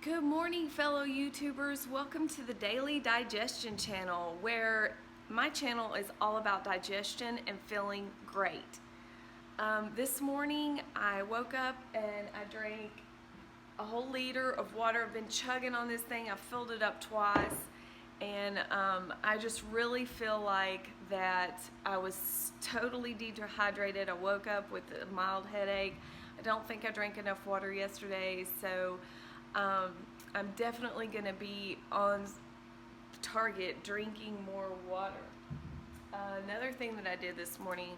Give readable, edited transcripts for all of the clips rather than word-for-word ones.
Good morning, fellow YouTubers. Welcome to the Daily Digestion channel, where my channel is all about digestion and feeling great. This morning, I woke up and I drank a whole liter of water. I've been chugging on this thing. I filled it up twice, and I just really feel like that I was totally dehydrated. I woke up with a mild headache. I don't think I drank enough water yesterday, so I'm definitely going to be on target drinking more water. Another thing that I did this morning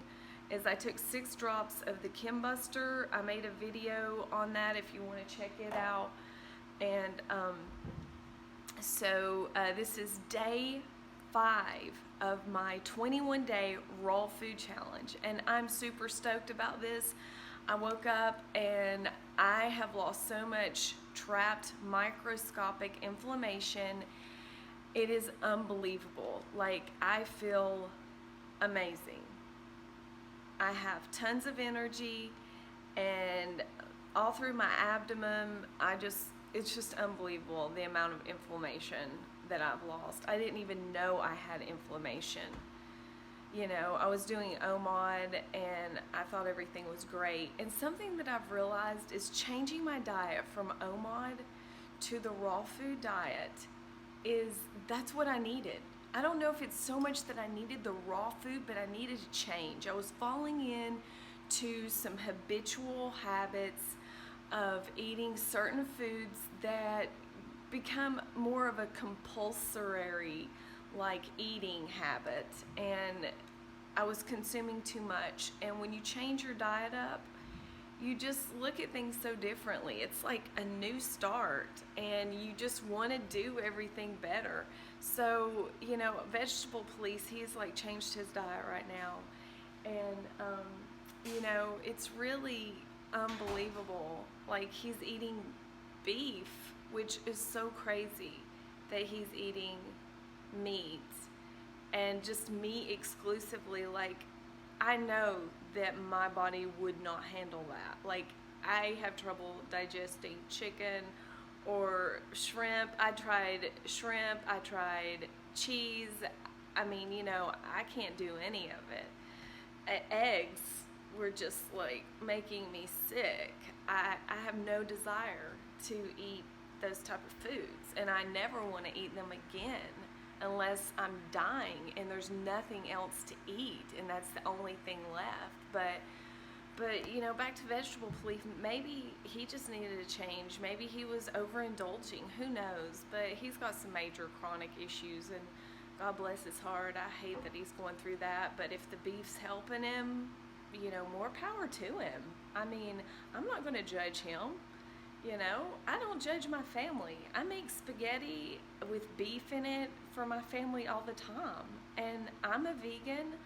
is I took 6 drops of the Chem Buster. I made a video on that if you want to check it out. And this is day 5 of my 21-day raw food challenge, and I'm super stoked about this. I woke up and I have lost so much trapped microscopic inflammation. It is unbelievable. Like, I feel amazing. I have tons of energy, and all through my abdomen, it's just unbelievable the amount of inflammation that I've lost. I didn't even know I had inflammation. You know, I was doing OMOD and I thought everything was great. And something that I've realized is changing my diet from OMOD to the raw food diet that's what I needed. I don't know if it's so much that I needed the raw food, but I needed to change. I was falling into some habitual habits of eating certain foods that become more of a compulsory eating habit, and I was consuming too much. And when you change your diet up, you just look at things so differently. It's like a new start, and you just want to do everything better. So, you know, Vegetable Police, he's changed his diet right now, and you know, it's really unbelievable. Like, he's eating beef, which is so crazy that he's eating meat, and just meat exclusively. Like, I know that my body would not handle that. Like, I have trouble digesting chicken or shrimp. I tried shrimp, I tried cheese. I mean, you know, I can't do any of it. Eggs were just making me sick. I have no desire to eat those type of foods, and I never want to eat them again unless I'm dying and there's nothing else to eat, and that's the only thing left. But you know, back to Vegetable Police, maybe he just needed a change. Maybe he was overindulging, who knows? But he's got some major chronic issues, and God bless his heart. I hate that he's going through that, but if the beef's helping him, you know, more power to him. I mean, I'm not going to judge him. You know, I don't judge my family. I make spaghetti with beef in it for my family all the time. And I'm a vegan,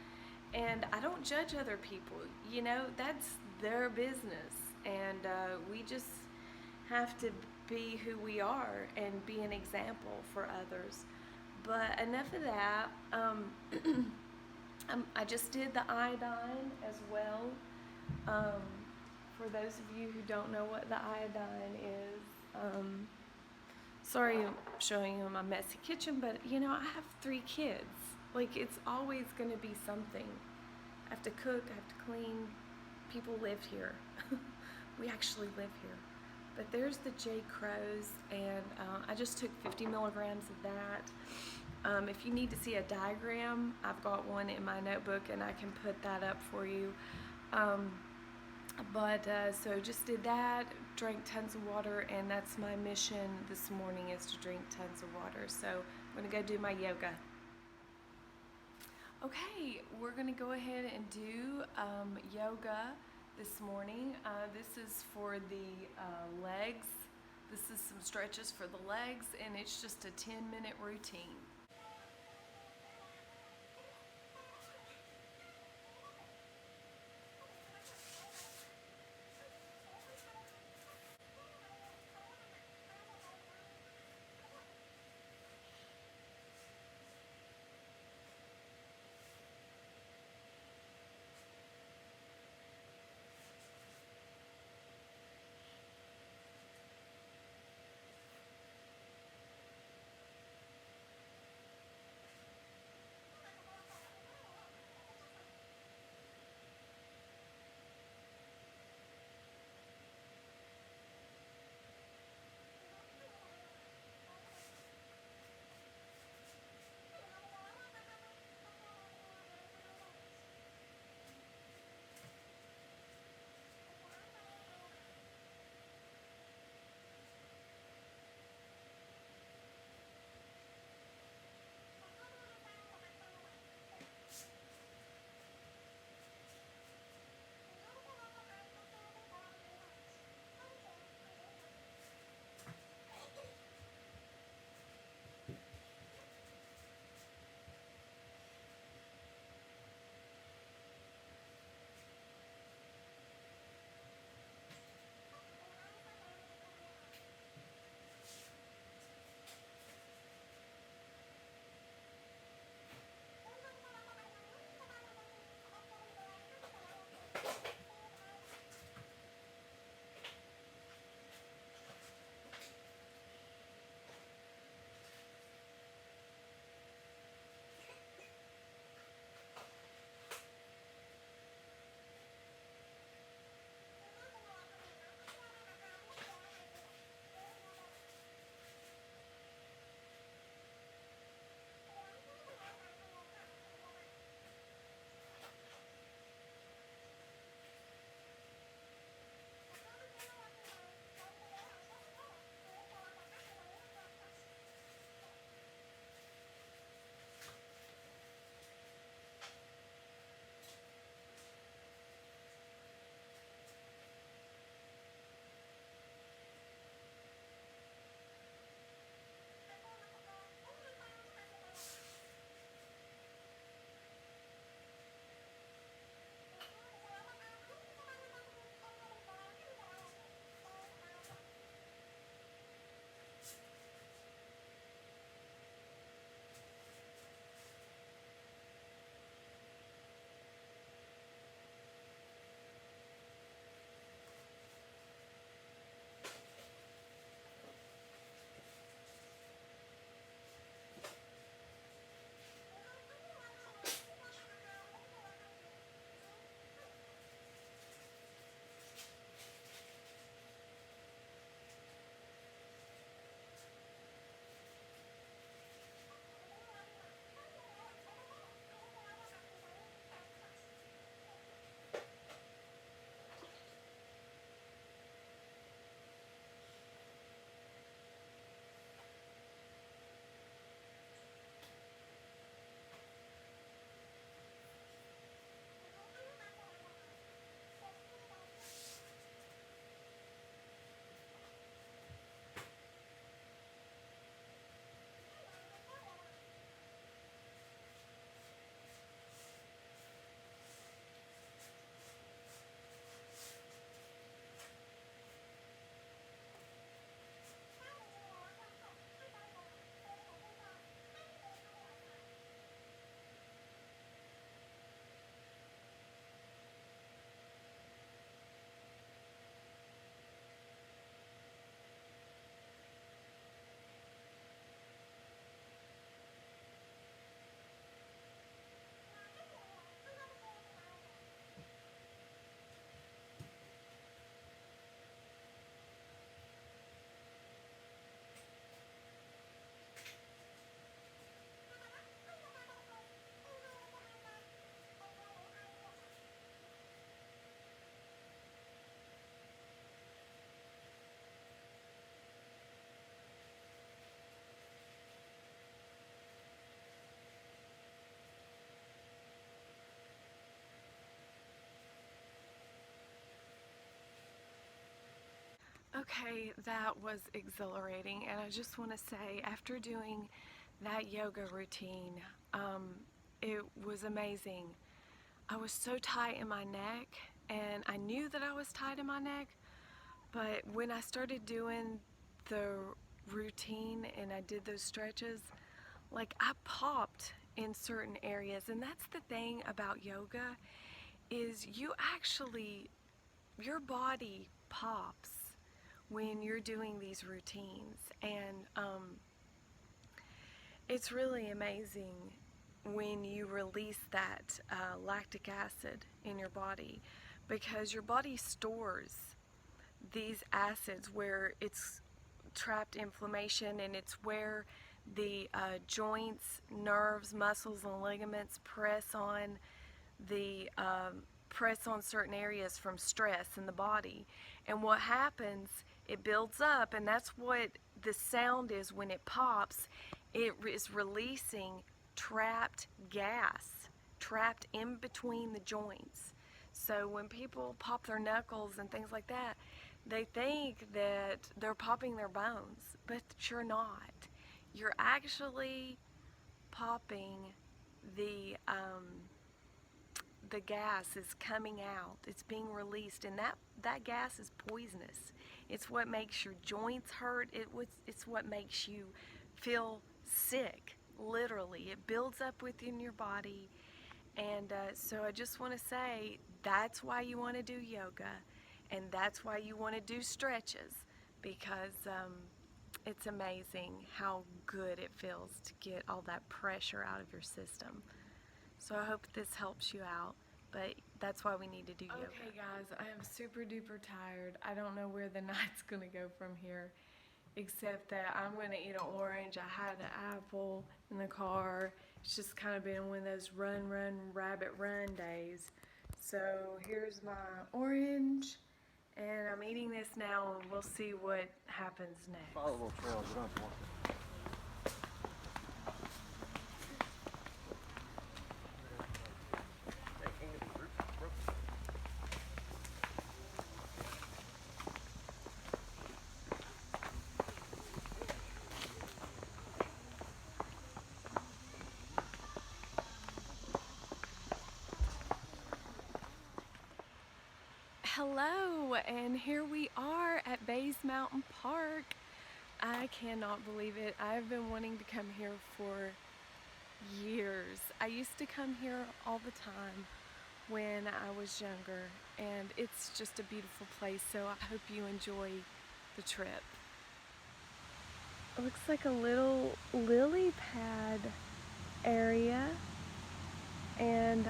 and I don't judge other people. You know, that's their business. And we just have to be who we are and be an example for others. But enough of that. I just did the iodine as well. For those of you who don't know what the iodine is, sorry I'm showing you my messy kitchen, but you know, I have 3 kids. Like, it's always going to be something. I have to cook, I have to clean. People live here. We actually live here. But there's the J. Crow's, and I just took 50 milligrams of that. If you need to see a diagram, I've got one in my notebook, and I can put that up for you. So just did that, drank tons of water, and that's my mission this morning, is to drink tons of water. So I'm gonna go do my yoga. Okay, we're gonna go ahead and do yoga this morning. This is for the legs. This is some stretches for the legs, and it's just a 10-minute routine. Okay, that was exhilarating, and I just want to say, after doing that yoga routine, it was amazing. I was so tight in my neck, and I knew that I was tight in my neck, but when I started doing the routine and I did those stretches, like I popped in certain areas. And that's the thing about yoga, is your body pops when you're doing these routines. And it's really amazing when you release that lactic acid in your body, because your body stores these acids where it's trapped inflammation, and it's where the joints, nerves, muscles, and ligaments press on certain areas from stress in the body. And what happens, it builds up, and that's what the sound is when it pops. It is releasing trapped gas, trapped in between the joints. So when people pop their knuckles and things like that, they think that they're popping their bones, but you're not. You're actually popping the gas is coming out. It's being released, and that gas is poisonous. It's what makes your joints hurt. It's what makes you feel sick, literally. It builds up within your body. And so I just want to say, that's why you want to do yoga, and that's why you want to do stretches, because it's amazing how good it feels to get all that pressure out of your system. So I hope this helps you out, but that's why we need to do yoga. Okay guys, I am super duper tired. I don't know where the night's going to go from here, except that I'm going to eat an orange. I had an apple in the car. It's just kind of been one of those run, rabbit, run days. So here's my orange, and I'm eating this now, and we'll see what happens next. Follow the little trails, you don't have to walk it. Hello, and here we are at Bays Mountain Park. I cannot believe it. I've been wanting to come here for years. I used to come here all the time when I was younger, and it's just a beautiful place, so I hope you enjoy the trip. It looks like a little lily pad area, and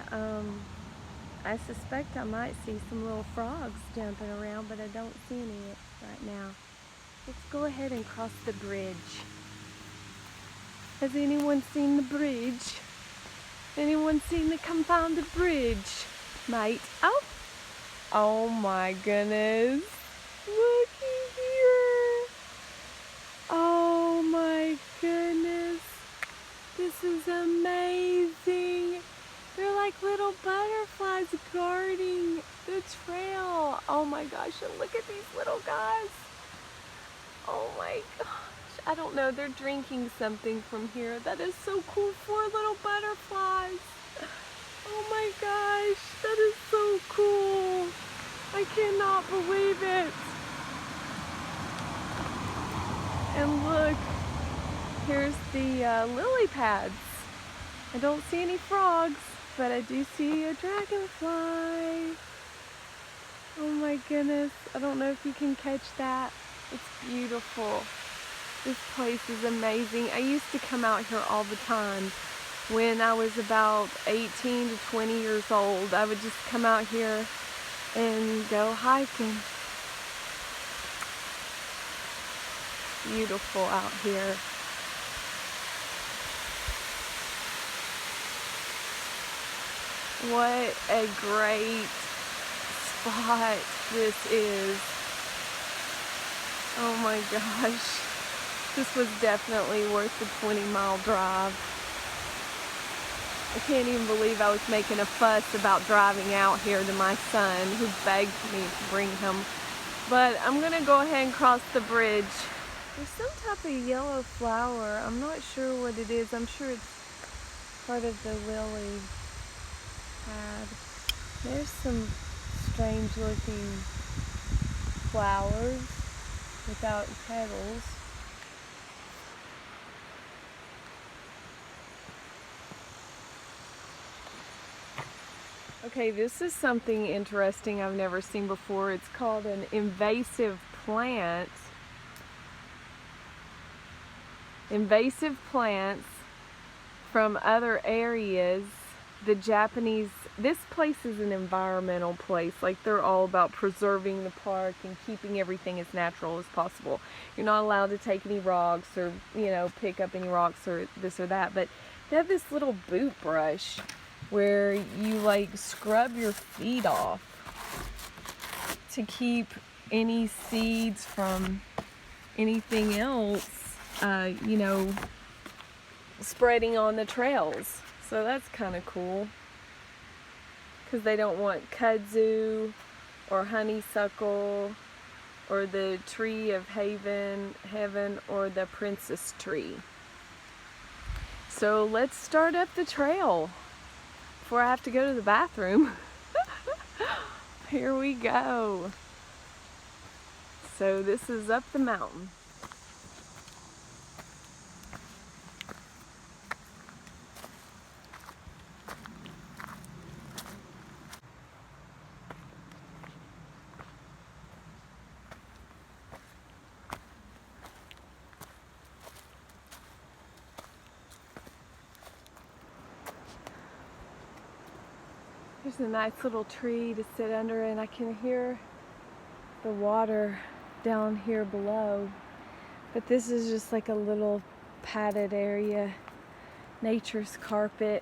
I suspect I might see some little frogs jumping around, but I don't see any right now. Let's go ahead and cross the bridge. Has anyone seen the bridge? Anyone seen the confounded bridge, mate? Oh my goodness. Looky here. Oh my goodness. This is amazing. They're like little butterflies guarding the trail. Oh my gosh, and look at these little guys. Oh my gosh. I don't know, they're drinking something from here. That is so cool. 4 little butterflies. Oh my gosh, that is so cool. I cannot believe it. And look, here's the lily pads. I don't see any frogs, but I do see a dragonfly. Oh my goodness, I don't know if you can catch that. It's beautiful. This place is amazing. I used to come out here all the time. When I was about 18 to 20 years old, I would just come out here and go hiking. Beautiful out here. What a great spot this is. Oh my gosh. This was definitely worth the 20-mile drive. I can't even believe I was making a fuss about driving out here to my son, who begged me to bring him But I'm gonna go ahead and cross the bridge. There's some type of yellow flower. I'm not sure what it is. I'm sure it's part of the lily pad. There's some strange looking flowers without petals. Okay, this is something interesting I've never seen before. It's called an invasive plant. Invasive plants from other areas. The Japanese, this place is an environmental place. Like, they're all about preserving the park and keeping everything as natural as possible. You're not allowed to take any rocks or, pick up any rocks or this or that. But they have this little boot brush where you like scrub your feet off to keep any seeds from anything else, spreading on the trails. So that's kind of cool, because they don't want kudzu or honeysuckle or the tree of heaven or the princess tree. So let's start up the trail before I have to go to the bathroom. Here we go. So this is up the mountain. There's a nice little tree to sit under, and I can hear the water down here below. But this is just like a little padded area, nature's carpet.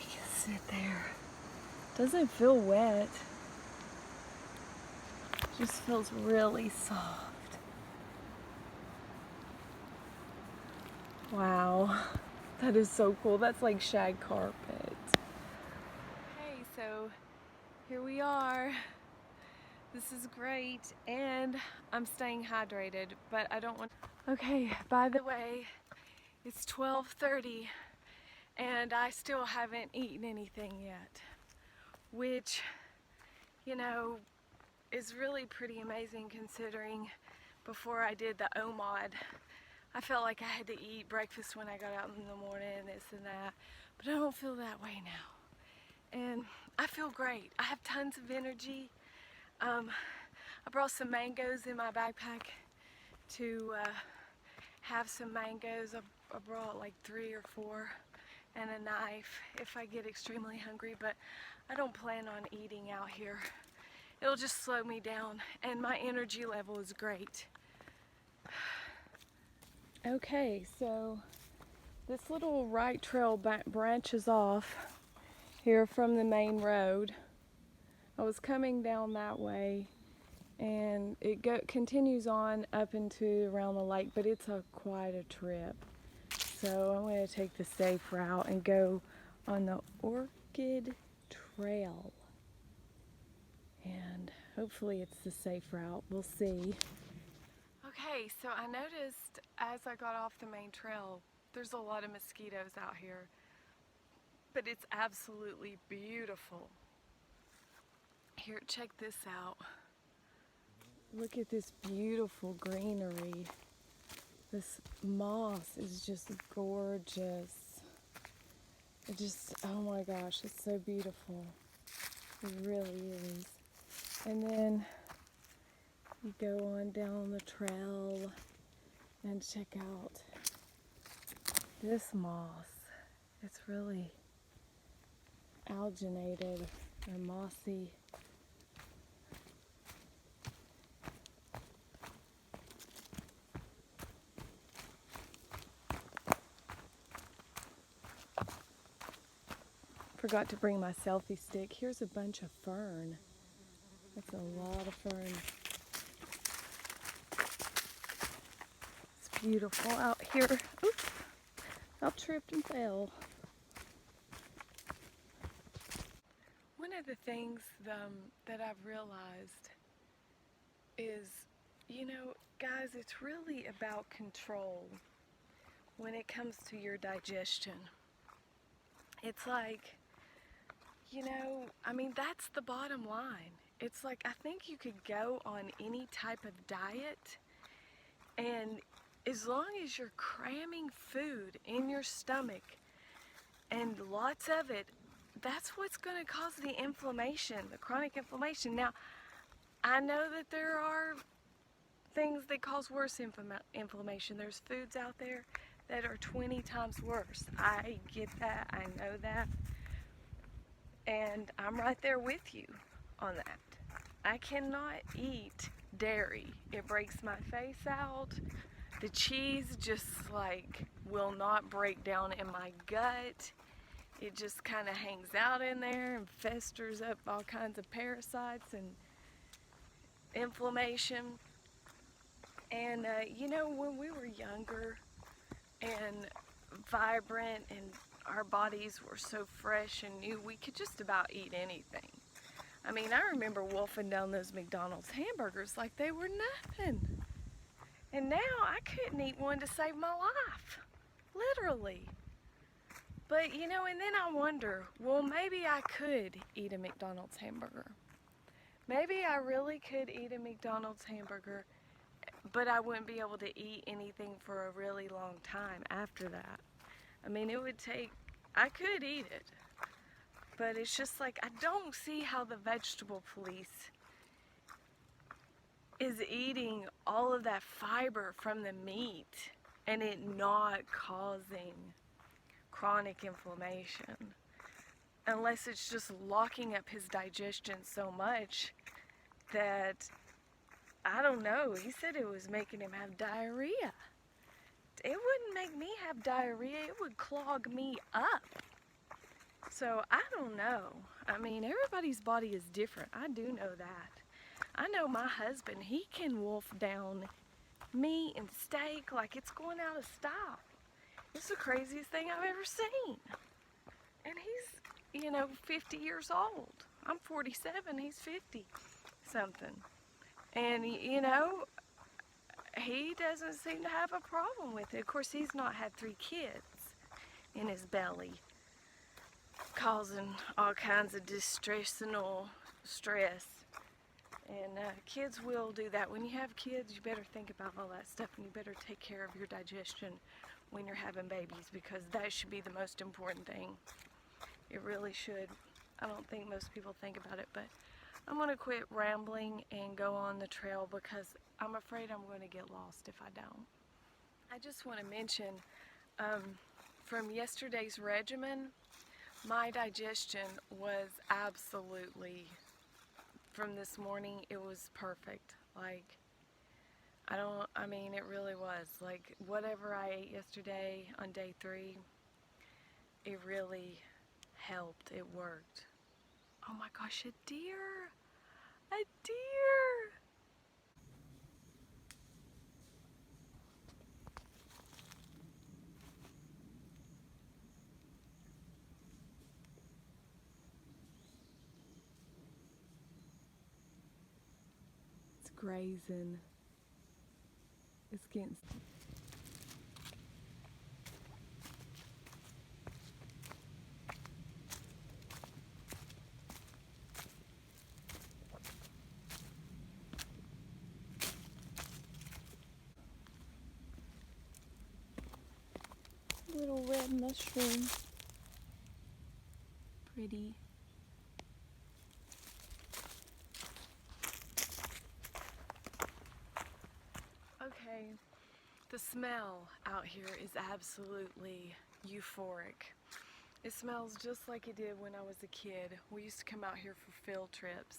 You can sit there. Doesn't feel wet. Just feels really soft. Wow. That is so cool. That's like shag carpet. Okay, so here we are. This is great, and I'm staying hydrated, but I don't want... Okay, by the way, it's 12:30, and I still haven't eaten anything yet, which, is really pretty amazing, considering before I did the OMOD, I felt like I had to eat breakfast when I got out in the morning, this and that, but I don't feel that way now. And I feel great. I have tons of energy. I brought some mangoes in my backpack to have some mangoes. I brought like 3 or 4 and a knife if I get extremely hungry, but I don't plan on eating out here. It'll just slow me down, and my energy level is great. Okay, so this little right trail branches off here from the main road. I was coming down that way, and it continues on up into around the lake, but it's quite a trip. So I'm going to take the safe route and go on the Orchid Trail. And hopefully it's the safe route. We'll see. Okay, so I noticed as I got off the main trail, there's a lot of mosquitoes out here, but it's absolutely beautiful. Here, check this out. Look at this beautiful greenery. This moss is just gorgeous. Oh my gosh, it's so beautiful. It really is. And then you go on down the trail and check out this moss. It's really alginated or mossy. Forgot to bring my selfie stick. Here's a bunch of fern. That's a lot of fern. It's beautiful out here. Oops, I tripped and fell. One of the things that I've realized is, guys, it's really about control when it comes to your digestion. It's like, that's the bottom line. It's like, I think you could go on any type of diet, and as long as you're cramming food in your stomach and lots of it, that's what's going to cause the inflammation, the chronic inflammation. Now, I know that there are things that cause worse inflammation. There's foods out there that are 20 times worse. I get that. I know that. And I'm right there with you on that. I cannot eat dairy. It breaks my face out. The cheese just will not break down in my gut. It just kind of hangs out in there and festers up all kinds of parasites and inflammation. And when we were younger and vibrant and our bodies were so fresh and new, we could just about eat anything. I remember wolfing down those McDonald's hamburgers like they were nothing. And now I couldn't eat one to save my life. Literally. But, and then I wonder, well, maybe I could eat a McDonald's hamburger. Maybe I really could eat a McDonald's hamburger, but I wouldn't be able to eat anything for a really long time after that. I could eat it, but it's just like, I don't see how the vegetable police is eating all of that fiber from the meat and it not causing chronic inflammation. Unless it's just locking up his digestion so much that, I don't know, he said it was making him have diarrhea. It wouldn't make me have diarrhea, it would clog me up. So I don't know. Everybody's body is different. I do know that. I know my husband, he can wolf down meat and steak like it's going out of style. It's the craziest thing I've ever seen. And he's, 50 years old. I'm 47, he's 50 something. And, he doesn't seem to have a problem with it. Of course, he's not had 3 kids in his belly, causing all kinds of distressing stress. And kids will do that. When you have kids, you better think about all that stuff, and you better take care of your digestion when you're having babies, because that should be the most important thing. It really should. I don't think most people think about it, but I'm going to quit rambling and go on the trail because I'm afraid I'm going to get lost if I don't. I just want to mention, from yesterday's regimen, my digestion was absolutely, from this morning, it was perfect. It really was. Whatever I ate yesterday on day 3, it really helped. It worked. Oh my gosh, a deer! A deer! It's grazing. It's getting... Little red mushroom. Pretty. Okay, the smell out here is absolutely euphoric. It smells just like it did when I was a kid. We used to come out here for field trips.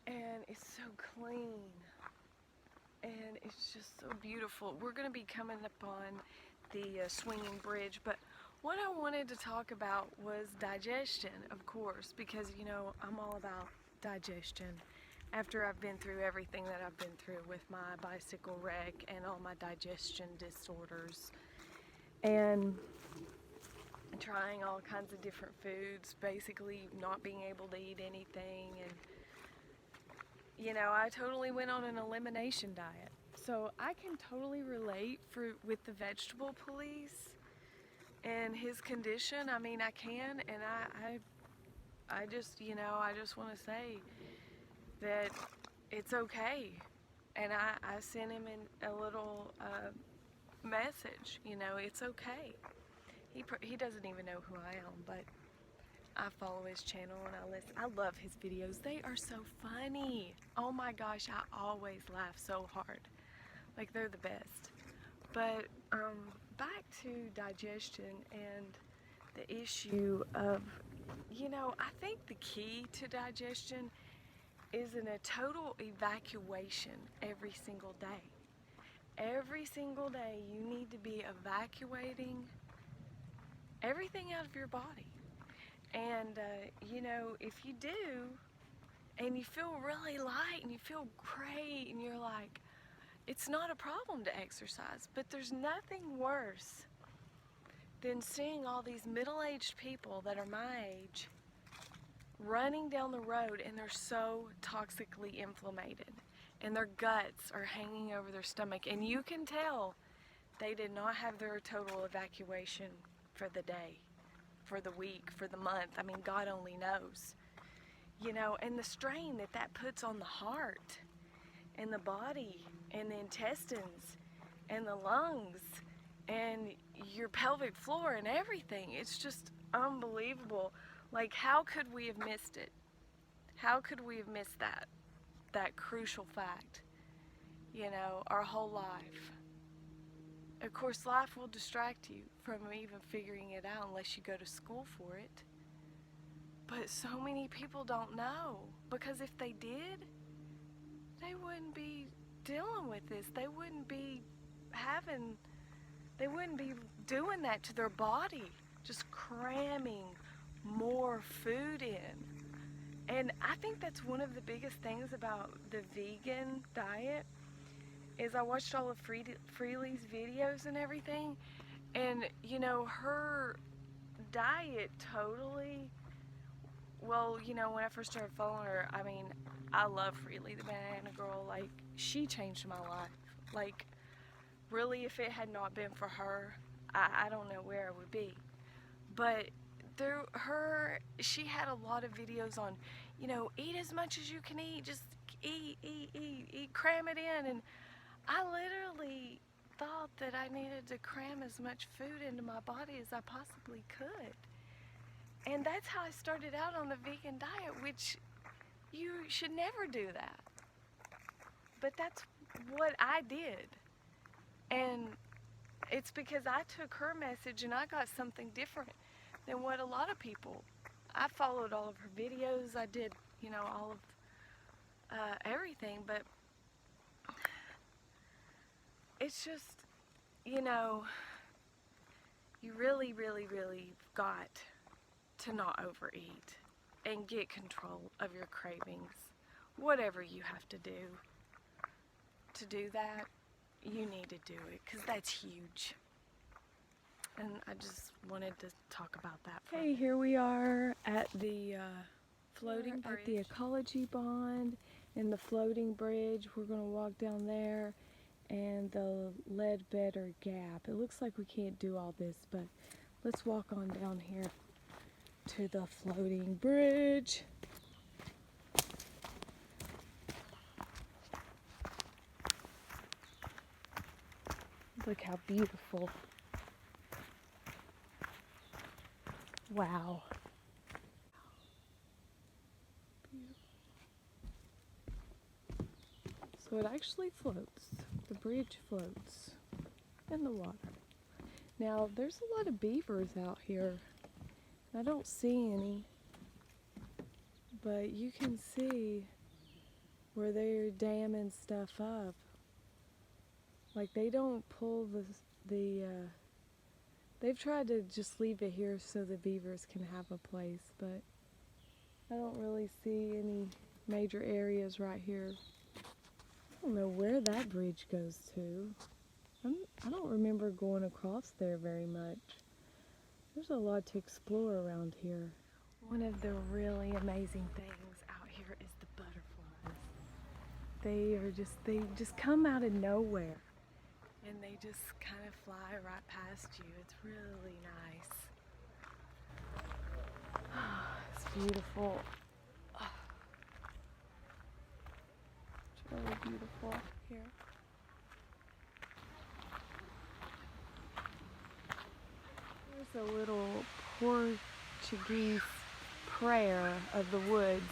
And it's so clean. And it's just so beautiful. We're going to be coming up on the swinging bridge, but what I wanted to talk about was digestion, of course, because I'm all about digestion after I've been through everything that I've been through with my bicycle wreck and all my digestion disorders. And trying all kinds of different foods, basically not being able to eat anything. And you know, I totally went on an elimination diet. So I can totally relate with the vegetable police and his condition. I mean, I can, and I just, you know, I just want to say that it's okay. And I sent him a little message, you know, it's okay. He doesn't even know who I am, but I follow his channel and I listen. I love his videos. They are so funny. Oh my gosh, I always laugh so hard. Like, they're the best. But back to digestion and the issue of, you know, I think the key to digestion is in a total evacuation every single day. Every single day you need to be evacuating everything out of your body. And, you know, if you do, and you feel really light and you feel great and you're like, it's not a problem to exercise, but there's nothing worse than seeing all these middle-aged people that are my age running down the road and they're so toxically inflamed and their guts are hanging over their stomach, and you can tell they did not have their total evacuation for the day, for the week, for the month. I mean, God only knows. You know, and the strain that that puts on the heart and the body and the intestines and the lungs and your pelvic floor and everything. It's just unbelievable. Like, how could we have missed it? How could we have missed that crucial fact, you know, our whole life? Of course, life will distract you from even figuring it out unless you go to school for it. But so many people don't know, because if they did, they wouldn't be dealing with this. They wouldn't be doing that to their body, just cramming more food in. And I think that's one of the biggest things about the vegan diet is I watched all of Freely's videos and everything, and you know, her diet totally, well, you know, when I first started following her, I mean, I love Freely, the banana girl. Like, she changed my life. Like, really, if it had not been for her, I don't know where I would be. But she had a lot of videos on, you know, eat as much as you can eat, just eat, cram it in. And I literally thought that I needed to cram as much food into my body as I possibly could. And that's how I started out on the vegan diet, which you should never do that. But that's what I did. And it's because I took her message and I got something different than what a lot of people. I followed all of her videos. I did, you know, all of everything. But it's just, you know, you really, really, really got to not overeat and get control of your cravings. Whatever you have to do that, you need to do it, because that's huge. And I just wanted to talk about that. Okay, here we are at the at the Ecology Bond and the floating bridge. We're going to walk down there, and the Ledbetter Gap. It looks like we can't do all this, but let's walk on down here to the floating bridge. Look how beautiful. Wow. So it actually floats. The bridge floats in the water. Now, there's a lot of beavers out here. I don't see any, but you can see where they're damming stuff up. Like, they don't pull they've tried to just leave it here so the beavers can have a place, but I don't really see any major areas right here. I don't know where that bridge goes to. I don't remember going across there very much. There's a lot to explore around here. One of the really amazing things out here is the butterflies. They just come out of nowhere and they just kind of fly right past you. It's really nice. It's beautiful. It's really beautiful here. There's a little Portuguese prayer of the woods.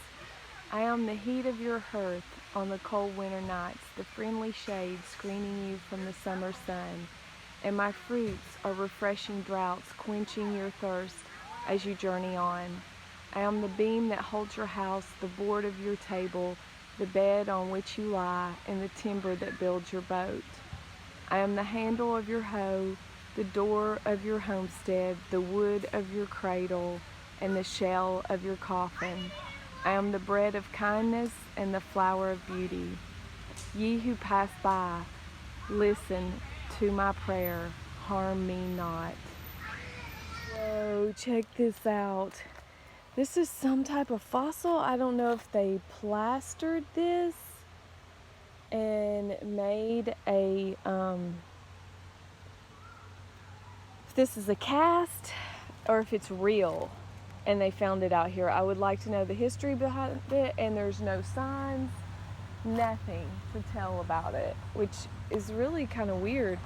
I am the heat of your hearth on the cold winter nights, the friendly shade screening you from the summer sun, and my fruits are refreshing draughts quenching your thirst as you journey on. I am the beam that holds your house, the board of your table, the bed on which you lie, and the timber that builds your boat. I am the handle of your hoe, the door of your homestead, the wood of your cradle, and the shell of your coffin. I am the bread of kindness and the flower of beauty. Ye who pass by, listen to my prayer, harm me not. Whoa, check this out. This is some type of fossil. I don't know if they plastered this and made a, if this is a cast or if it's real and they found it out here. I would like to know the history behind it, and there's no signs, nothing to tell about it, which is really kind of weird.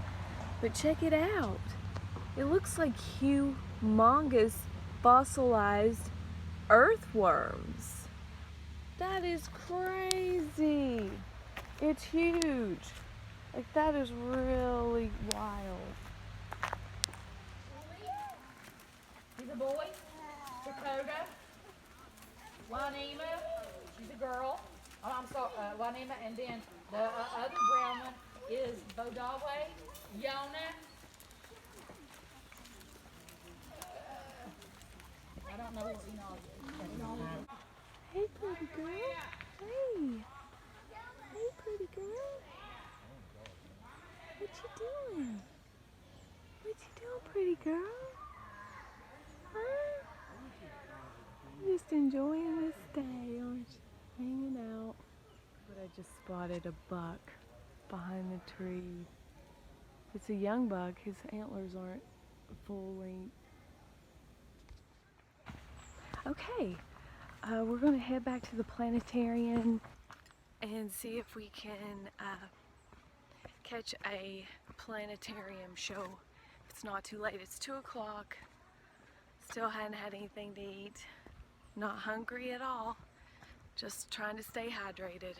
But check it out. It looks like humongous fossilized earthworms. That is crazy. It's huge. Like, that is really wild. He's a boy. Dakota. Juanima. She's a girl. Oh, I'm sorry, Juanima. And then the other brown one is Bodawe. Yona. I don't know what Hey, pretty girl. Hey. Hey, pretty girl. What you doing? What you doing, pretty girl? Huh? You just enjoying this day, aren't you? Hanging out. But I just spotted a buck behind the tree. It's a young buck. His antlers aren't full length. Okay, we're going to head back to the planetarium and see if we can catch a planetarium show. If it's not too late. It's 2 o'clock. Still hadn't had anything to eat. Not hungry at all. Just trying to stay hydrated.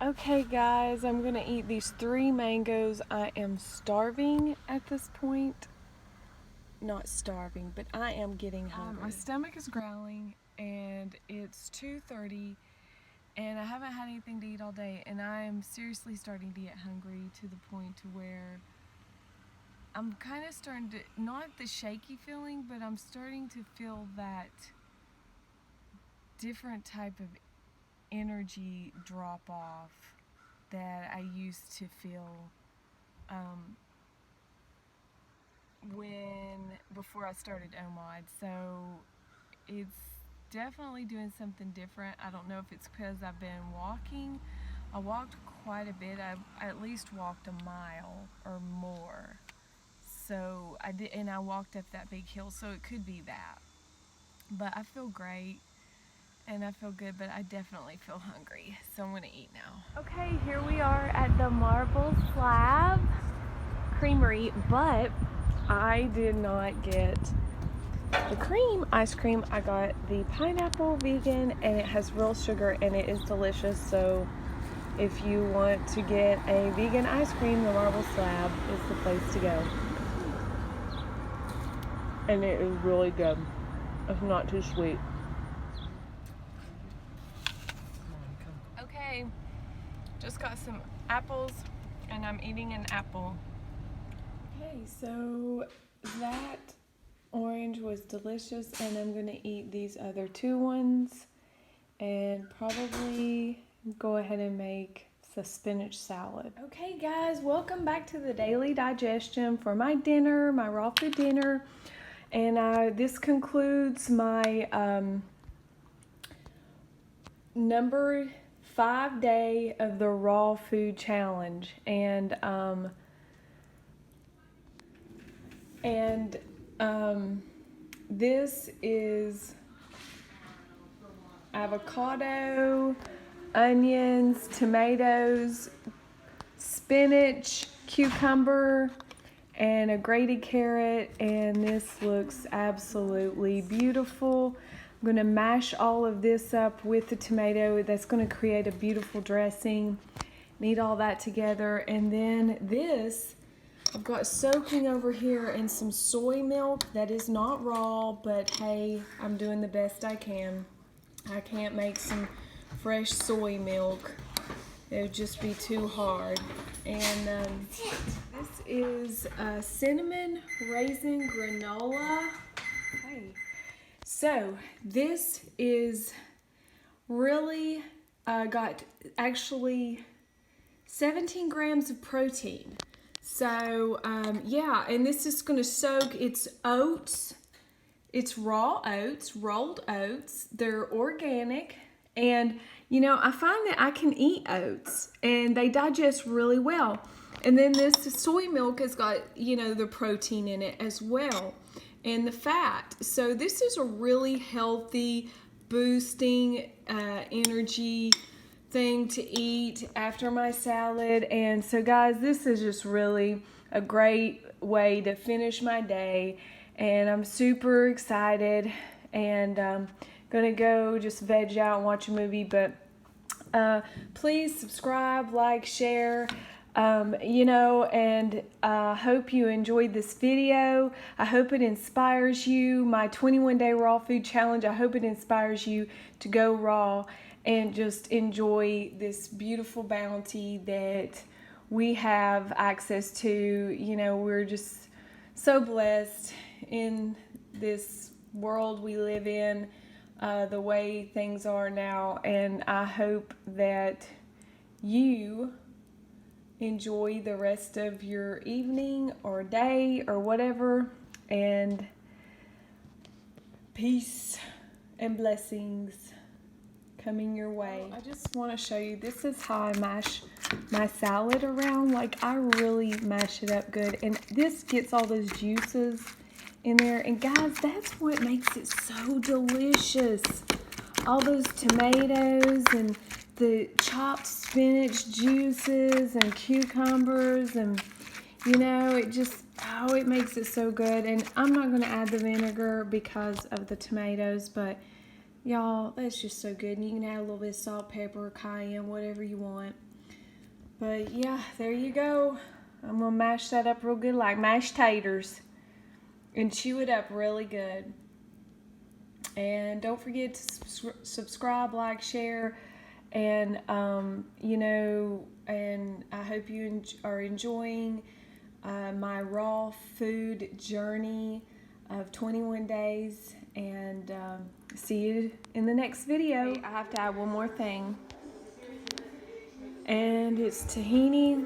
Okay guys, I'm gonna eat these 3 mangoes. I am starving at this point. Not starving, but I am getting hungry. My stomach is growling and it's 2:30 and I haven't had anything to eat all day, and I am seriously starting to get hungry to the point to where I'm kind of starting to, not the shaky feeling, but I'm starting to feel that different type of energy drop off that I used to feel before I started OMOD. So it's definitely doing something different. I don't know if it's because I've been walking. I walked quite a bit. I at least walked a mile or more. So I did, and I walked up that big hill, so it could be that. But I feel great and I feel good, but I definitely feel hungry, so I'm gonna eat now. Okay, here we are at the Marble Slab Creamery, but I did not get the cream ice cream. I got the pineapple vegan, and it has real sugar and it is delicious. So if you want to get a vegan ice cream, the Marble Slab is the place to go. And it is really good. It's not too sweet. Okay, just got some apples and I'm eating an apple. Okay, so that orange was delicious, and I'm gonna eat these other 2 ones and probably go ahead and make the spinach salad. Okay guys, welcome back to the Daily Digestion for my dinner, my raw food dinner. And this concludes my number 5 day of the raw food challenge. And this is avocado, onions, tomatoes, spinach, cucumber, and a grated carrot, and this looks absolutely beautiful. I'm going to mash all of this up with the tomato. That's going to create a beautiful dressing. Knead all that together, and then this I've got soaking over here in some soy milk that is not raw, but hey, I'm doing the best I can. I can't make some fresh soy milk. It would just be too hard. And this is cinnamon raisin granola. Hey. So this is really got actually 17 grams of protein. So yeah, and this is going to soak. It's oats. It's raw oats, rolled oats. They're organic. And, you know, I find that I can eat oats and they digest really well. And then this soy milk has got, you know, the protein in it as well and the fat. So this is a really healthy, boosting energy thing to eat after my salad. And so guys, this is just really a great way to finish my day. And I'm super excited and gonna go just veg out and watch a movie. But please subscribe, like, share, you know, and I hope you enjoyed this video. I hope it inspires you. My 21-day raw food challenge, I hope it inspires you to go raw and just enjoy this beautiful bounty that we have access to. You know, we're just so blessed in this world we live in, the way things are now, and I hope that you enjoy the rest of your evening or day or whatever, and peace and blessings coming your way. I just want to show you, this is how I mash my salad around. Like, I really mash it up good, and this gets all those juices in there. And guys, that's what makes it so delicious. All those tomatoes and the chopped spinach juices and cucumbers, and you know, it just, oh, it makes it so good. And I'm not going to add the vinegar because of the tomatoes, but y'all, that's just so good. And you can add a little bit of salt, pepper, cayenne, whatever you want. But yeah, there you go. I'm going to mash that up real good like mashed taters and chew it up really good. And don't forget to subscribe, like, share, and you know, and I hope you are enjoying my raw food journey of 21 days, and see you in the next video. I have to add one more thing, and it's tahini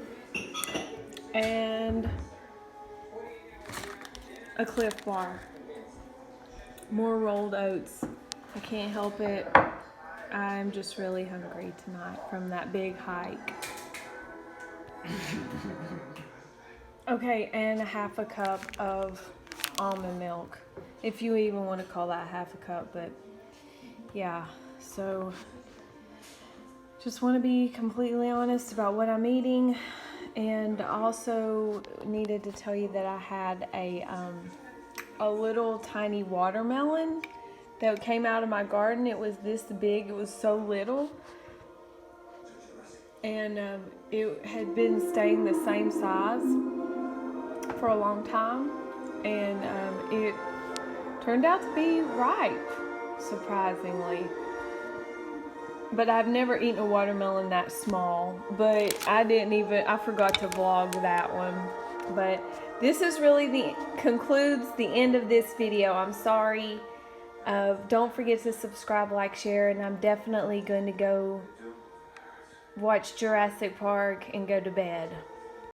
and a Cliff Bar. More rolled oats. I can't help it. I'm just really hungry tonight from that big hike. Okay, and a half a cup of almond milk, if you even want to call that half a cup. But yeah, so just want to be completely honest about what I'm eating. And also needed to tell you that I had a little tiny watermelon that came out of my garden. It was this big. It was so little, and it had been staying the same size for a long time, and it turned out to be ripe, surprisingly. But I've never eaten a watermelon that small, but I forgot to vlog that one. But this is really concludes the end of this video. I'm sorry. Don't forget to subscribe, like, share, and I'm definitely going to go watch Jurassic Park and go to bed.